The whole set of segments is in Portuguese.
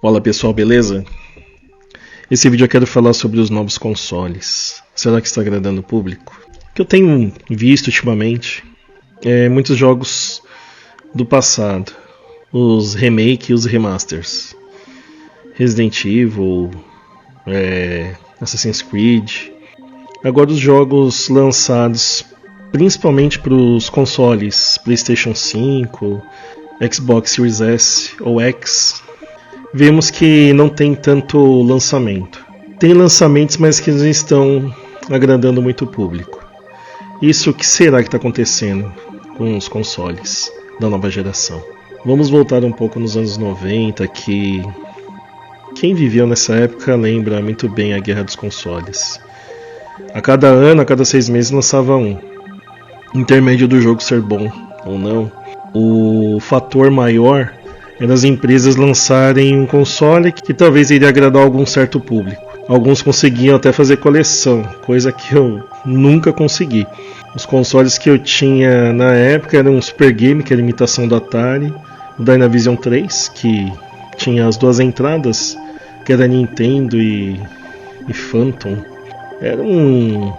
Olá pessoal, beleza? Esse vídeo eu quero falar sobre os novos consoles. Será que está agradando o público? O que eu tenho visto ultimamente é muitos jogos do passado, os remakes e os remasters. Resident Evil, Assassin's Creed. Agora os jogos lançados principalmente para os consoles PlayStation 5, Xbox Series S ou X, vemos que não tem tanto lançamento. Tem lançamentos, mas que não estão agradando muito o público. Isso, o que será que está acontecendo com os consoles da nova geração? Vamos voltar um pouco nos anos 90, que quem viveu nessa época lembra muito bem a guerra dos consoles. A cada ano, a cada 6 meses lançava um. Intermédio do jogo ser bom ou não, o fator maior era as empresas lançarem um console que talvez iria agradar algum certo público. Alguns conseguiam até fazer coleção, coisa que eu nunca consegui. Os consoles que eu tinha na época eram um Super Game, que era imitação do Atari, o Dynavision 3, que tinha as duas entradas, que era Nintendo e Phantom. Era um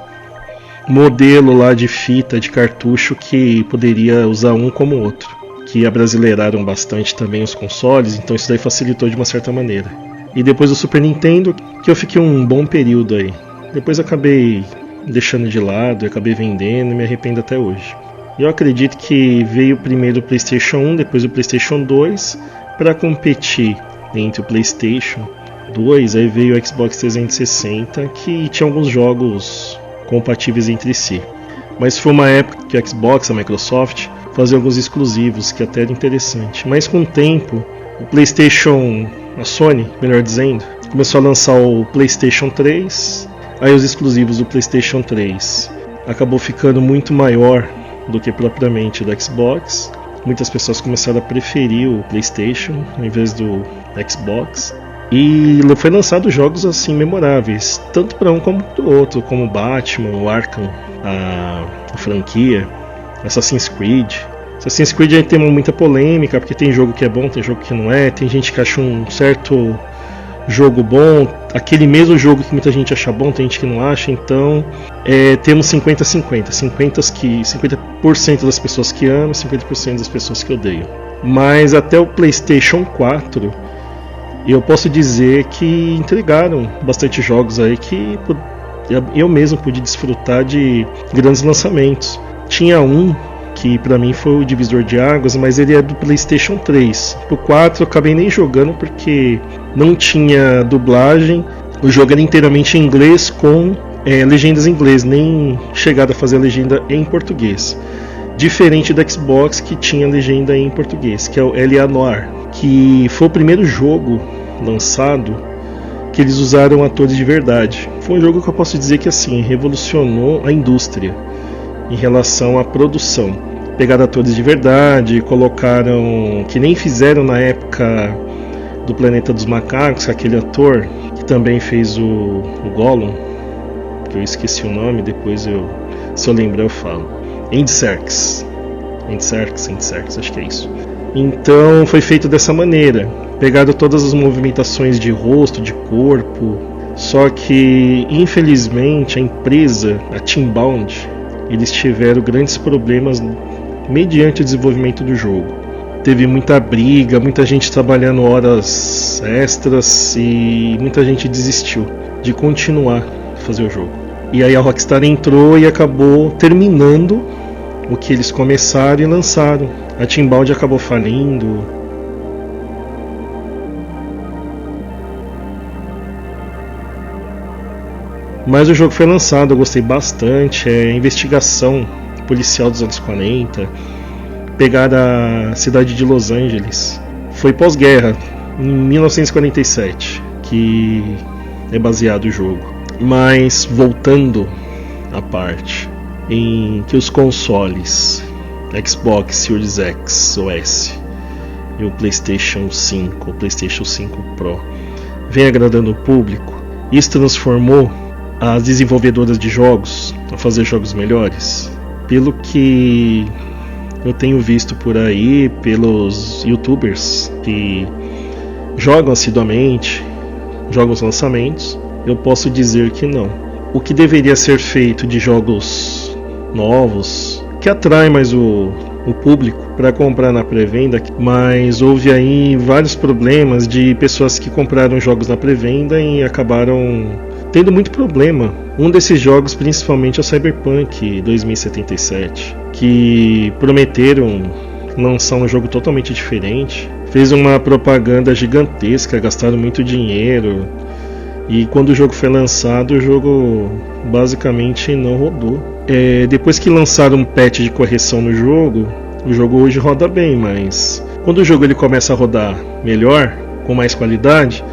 modelo lá de fita, de cartucho, que poderia usar um como o outro, que abrasileiraram bastante também os consoles, então isso daí facilitou de uma certa maneira. E depois do Super Nintendo, que eu fiquei um bom período aí. Depois acabei deixando de lado, acabei vendendo e me arrependo até hoje. Eu acredito que veio primeiro o PlayStation 1, depois o PlayStation 2, para competir entre o PlayStation 2, aí veio o Xbox 360, que tinha alguns jogos compatíveis entre si. Mas foi uma época que o Xbox, a Microsoft, fazia alguns exclusivos, que até era interessante. Mas com o tempo, o PlayStation, a Sony, melhor dizendo, começou a lançar o PlayStation 3, aí os exclusivos do PlayStation 3 acabou ficando muito maior do que propriamente do Xbox. Muitas pessoas começaram a preferir o PlayStation ao invés do Xbox. E foi lançado jogos assim memoráveis, tanto para um como para o outro, como Batman, o Arkham, a franquia, Assassin's Creed. Assassin's Creed aí tem muita polêmica, porque tem jogo que é bom, tem jogo que não é, tem gente que acha um certo jogo bom, aquele mesmo jogo que muita gente acha bom, tem gente que não acha, então temos 50-50, 50% das pessoas que amam, 50% das pessoas que odeiam. Mas até o PlayStation 4, eu posso dizer que entregaram bastante jogos aí que eu mesmo pude desfrutar de grandes lançamentos. Tinha um que pra mim foi o divisor de águas, mas ele é do PlayStation 3. O 4 eu acabei nem jogando porque não tinha dublagem. O jogo era inteiramente em inglês com legendas em inglês, nem chegado a fazer a legenda em português. Diferente do Xbox, que tinha legenda em português, que é o L.A. Noire, que foi o primeiro jogo lançado que eles usaram atores de verdade. Foi um jogo que eu posso dizer que assim revolucionou a indústria em relação à produção. Pegaram atores de verdade, colocaram, que nem fizeram na época do Planeta dos Macacos, aquele ator que também fez o Gollum, que eu esqueci o nome, depois se eu lembrar eu falo. Andy Serkis, acho que é isso. Então foi feito dessa maneira. Pegaram todas as movimentações de rosto, de corpo. Só que infelizmente a empresa, a Teambound, eles tiveram grandes problemas mediante o desenvolvimento do jogo. Teve muita briga, muita gente trabalhando horas extras e muita gente desistiu de continuar a fazer o jogo. E aí a Rockstar entrou e acabou terminando o que eles começaram e lançaram. A Teambound acabou falindo. Mas o jogo foi lançado, eu gostei bastante. É investigação policial dos anos 40. Pegaram a cidade de Los Angeles. Foi pós-guerra, em 1947, que é baseado o jogo. Mas voltando à parte em que os consoles Xbox Series X ou S e o PlayStation 5, o PlayStation 5 Pro vem agradando o público, isso transformou as desenvolvedoras de jogos a fazer jogos melhores. Pelo que eu tenho visto por aí, pelos youtubers que jogam assiduamente, jogam os lançamentos, eu posso dizer que não. O que deveria ser feito de jogos novos, que atrai mais o público para comprar na pré-venda, mas houve aí vários problemas de pessoas que compraram jogos na pré-venda e acabaram tendo muito problema. Um desses jogos principalmente é o Cyberpunk 2077, que prometeram lançar um jogo totalmente diferente, fez uma propaganda gigantesca, gastaram muito dinheiro, e quando o jogo foi lançado, o jogo basicamente não rodou. Depois que lançaram um patch de correção no jogo, o jogo hoje roda bem, mas quando o jogo ele começa a rodar melhor, com mais qualidade,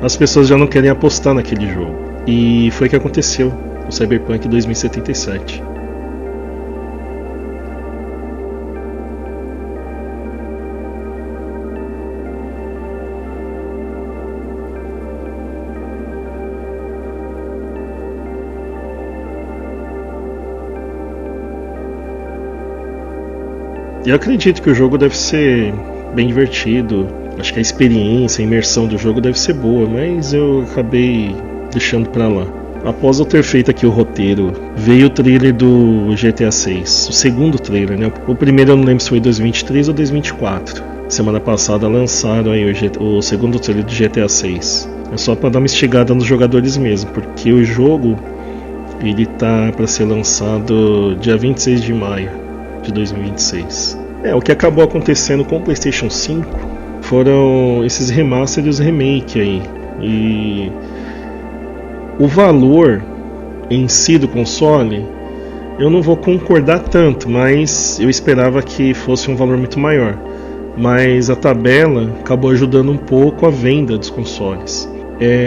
as pessoas já não querem apostar naquele jogo. E foi o que aconteceu com Cyberpunk 2077. Eu acredito que o jogo deve ser bem divertido. Acho que a experiência, a imersão do jogo deve ser boa, mas eu acabei deixando pra lá. Após eu ter feito aqui o roteiro, veio o trailer do GTA 6. O segundo trailer, né? O primeiro eu não lembro se foi 2023 ou 2024. Semana passada lançaram aí o segundo trailer do GTA 6. É só pra dar uma instigada nos jogadores mesmo, porque o jogo ele tá pra ser lançado dia 26 de maio de 2026. O que acabou acontecendo com o PlayStation 5 foram esses remaster e os remake aí. E o valor em si do console, eu não vou concordar tanto, mas eu esperava que fosse um valor muito maior. Mas a tabela acabou ajudando um pouco a venda dos consoles.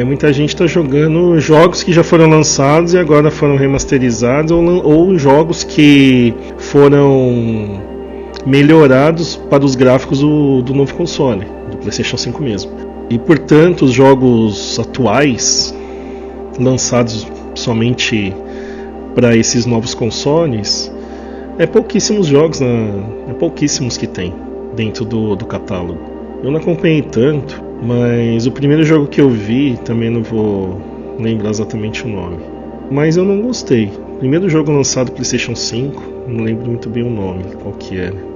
Muita gente está jogando jogos que já foram lançados e agora foram remasterizados, ou jogos que foram melhorados para os gráficos do novo console, do PlayStation 5 mesmo. E portanto, os jogos atuais, lançados somente para esses novos consoles, pouquíssimos jogos, pouquíssimos que tem dentro do catálogo. Eu não acompanhei tanto, mas o primeiro jogo que eu vi, também não vou lembrar exatamente o nome, mas eu não gostei. Primeiro jogo lançado no PlayStation 5, não lembro muito bem o nome, qual que era.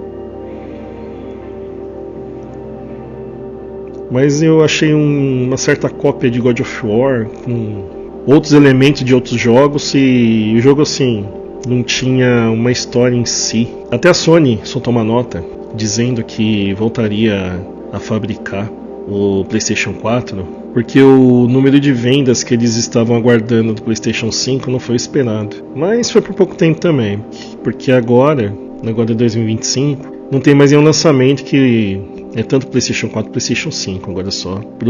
Mas eu achei uma certa cópia de God of War, com outros elementos de outros jogos, e o jogo assim, não tinha uma história em si. Até a Sony soltou uma nota dizendo que voltaria a fabricar o PlayStation 4, porque o número de vendas que eles estavam aguardando do PlayStation 5 não foi esperado. Mas foi por pouco tempo também, porque agora em 2025, não tem mais nenhum lançamento que é tanto PlayStation 4 e PlayStation 5, agora só para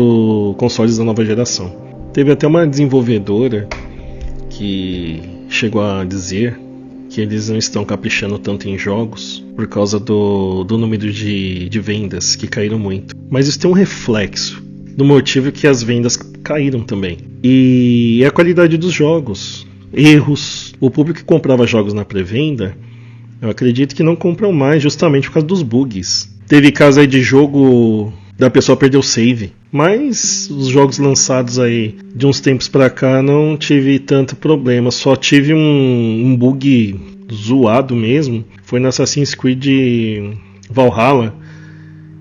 consoles da nova geração. Teve até uma desenvolvedora que chegou a dizer que eles não estão caprichando tanto em jogos por causa do número de vendas que caíram muito. Mas isso tem um reflexo do motivo que as vendas caíram também. E é a qualidade dos jogos, erros. O público que comprava jogos na pré-venda, eu acredito que não compram mais justamente por causa dos bugs. Teve caso aí de jogo da pessoa perder o save, mas os jogos lançados aí de uns tempos pra cá não tive tanto problema, só tive um bug zoado mesmo, foi no Assassin's Creed Valhalla,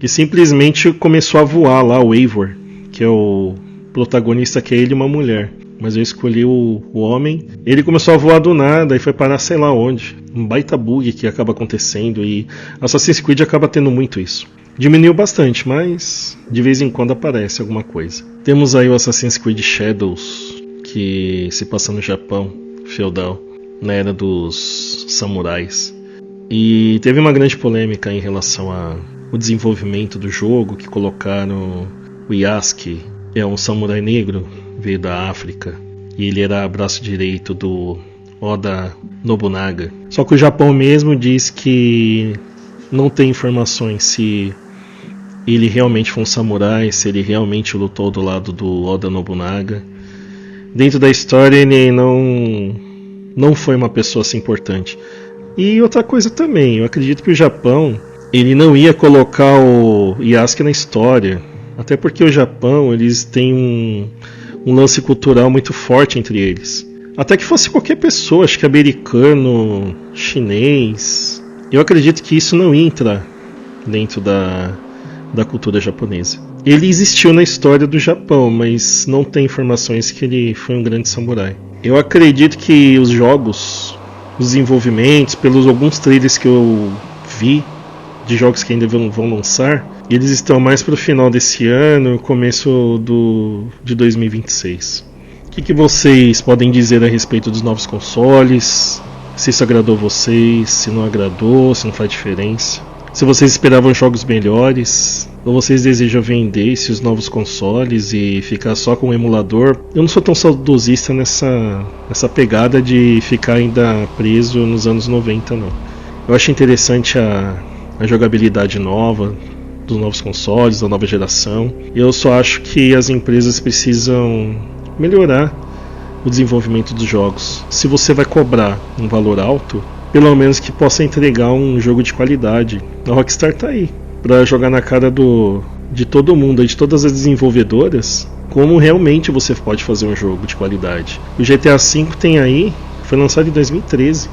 que simplesmente começou a voar lá o Eivor, que é o protagonista, que é ele e uma mulher, mas eu escolhi o homem. Ele começou a voar do nada e foi parar sei lá onde, um baita bug que acaba acontecendo, e Assassin's Creed acaba tendo muito isso. Diminuiu bastante, mas de vez em quando aparece alguma coisa. Temos aí o Assassin's Creed Shadows, que se passa no Japão feudal, na era dos samurais. E teve uma grande polêmica em relação ao desenvolvimento do jogo, que colocaram o Yasuke, é um samurai negro, veio da África, e ele era braço direito do Oda Nobunaga. Só que o Japão mesmo diz que não tem informações se ele realmente foi um samurai, se ele realmente lutou do lado do Oda Nobunaga. Dentro da história ele não foi uma pessoa assim importante. E outra coisa também, eu acredito que o Japão ele não ia colocar o Yasuke na história. Até porque o Japão, eles têm um lance cultural muito forte entre eles. Até que fosse qualquer pessoa, acho que americano, chinês, eu acredito que isso não entra dentro da cultura japonesa. Ele existiu na história do Japão, mas não tem informações que ele foi um grande samurai. Eu acredito que os jogos, os desenvolvimentos, pelos alguns trailers que eu vi de jogos que ainda vão lançar, eles estão mais para o final desse ano, começo de 2026. O que vocês podem dizer a respeito dos novos consoles? Se isso agradou vocês, se não agradou, se não faz diferença? Se vocês esperavam jogos melhores, ou vocês desejam vender esses novos consoles e ficar só com o emulador? Eu não sou tão saudosista nessa pegada de ficar ainda preso nos anos 90, não. Eu acho interessante a jogabilidade nova, dos novos consoles, da nova geração. Eu só acho que as empresas precisam melhorar o desenvolvimento dos jogos. Se você vai cobrar um valor alto, pelo menos que possa entregar um jogo de qualidade. A Rockstar tá aí para jogar na cara de todo mundo, de todas as desenvolvedoras, como realmente você pode fazer um jogo de qualidade. O GTA V tem aí, foi lançado em 2013.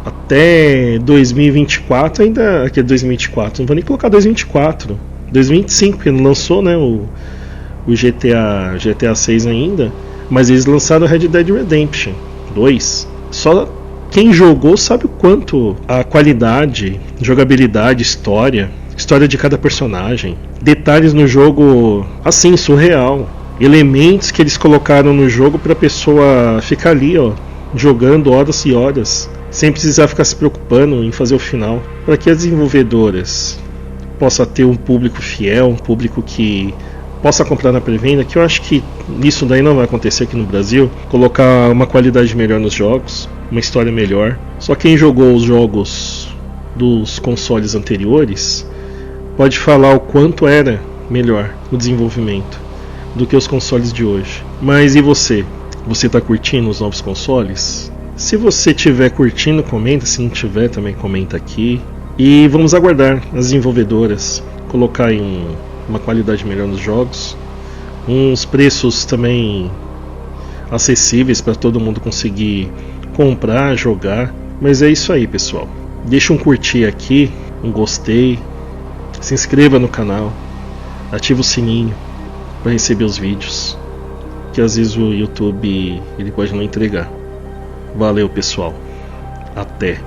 Até 2024 ainda, aqui é 2024, não vou nem colocar 2024, 2025, porque não lançou, né, o GTA 6 ainda, mas eles lançaram Red Dead Redemption 2. Só quem jogou sabe o quanto a qualidade, jogabilidade, história de cada personagem, detalhes no jogo assim, surreal, elementos que eles colocaram no jogo pra pessoa ficar ali, ó, jogando horas e horas, sem precisar ficar se preocupando em fazer o final, para que as desenvolvedoras possam ter um público fiel, um público que possa comprar na pré-venda, que eu acho que isso daí não vai acontecer aqui no Brasil, colocar uma qualidade melhor nos jogos, uma história melhor. Só quem jogou os jogos dos consoles anteriores pode falar o quanto era melhor o desenvolvimento do que os consoles de hoje. Mas e você? Você está curtindo os novos consoles? Se você estiver curtindo, comenta. Se não tiver, também comenta aqui. E vamos aguardar as desenvolvedoras colocarem uma qualidade melhor nos jogos, uns preços também acessíveis para todo mundo conseguir comprar, jogar. Mas é isso aí, pessoal. Deixa um curtir aqui, um gostei, se inscreva no canal, ativa o sininho para receber os vídeos, que às vezes o YouTube ele pode não entregar. Valeu, pessoal. Até.